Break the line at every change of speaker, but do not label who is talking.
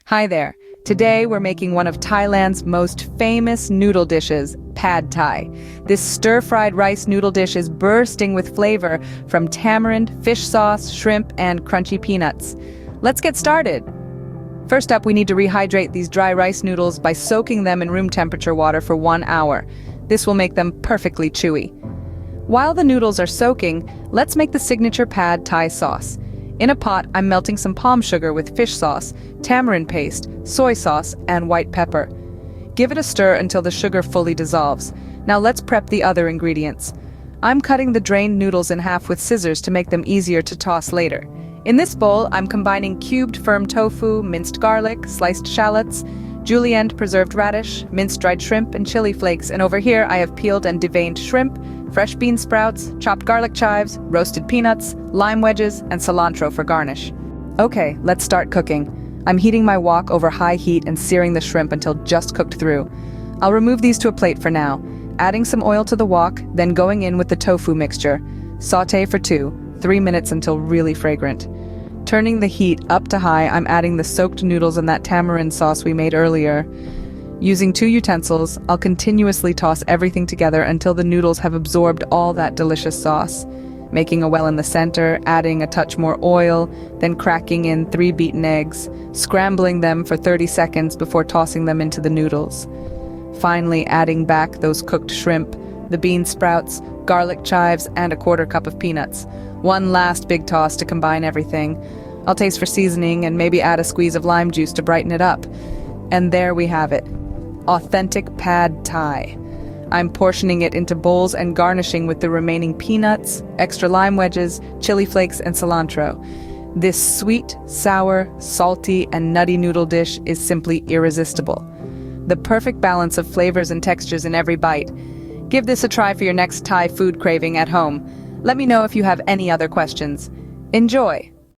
Hi there. Today we're making one of Thailand's most famous noodle dishes, pad thai. This stir-fried rice noodle dish is bursting with flavor from tamarind, fish sauce, shrimp, and crunchy peanuts. Let's get started. First up, we need to rehydrate these dry rice noodles by soaking them in room temperature water for 1 hour. This will make them perfectly chewy. While the noodles are soaking, let's make the signature pad thai sauce. In a pot, I'm melting some palm sugar with fish sauce, tamarind paste, soy sauce, and white pepper. Give it a stir until the sugar fully dissolves. Now let's prep the other ingredients. I'm cutting the drained noodles in half with scissors to make them easier to toss later. In this bowl, I'm combining cubed firm tofu, minced garlic, sliced shallots, julienne preserved radish, minced dried shrimp, and chili flakes. And over here, I have peeled and deveined shrimp, fresh bean sprouts, chopped garlic chives, roasted peanuts, lime wedges, and cilantro for garnish. Okay, let's start cooking. I'm heating my wok over high heat and searing the shrimp until just cooked through. I'll remove these to a plate for now, adding some oil to the wok, then going in with the tofu mixture. Sauté for 2-3 minutes until really fragrant. Turning the heat up to high, I'm adding the soaked noodles and that tamarind sauce we made earlier. Using 2 utensils, I'll continuously toss everything together until the noodles have absorbed all that delicious sauce. Making a well in the center, adding a touch more oil, then cracking in 3 beaten eggs, scrambling them for 30 seconds before tossing them into the noodles. Finally, adding back those cooked shrimp, the bean sprouts, garlic chives, and a 1/4 cup of peanuts. One last big toss to combine everything. I'll taste for seasoning and maybe add a squeeze of lime juice to brighten it up. And there we have it. Authentic pad thai. I'm portioning it into bowls and garnishing with the remaining peanuts, extra lime wedges, chili flakes, and cilantro. This sweet, sour, salty, and nutty noodle dish is simply irresistible. The perfect balance of flavors and textures in every bite. Give this a try for your next Thai food craving at home. Let me know if you have any other questions. Enjoy!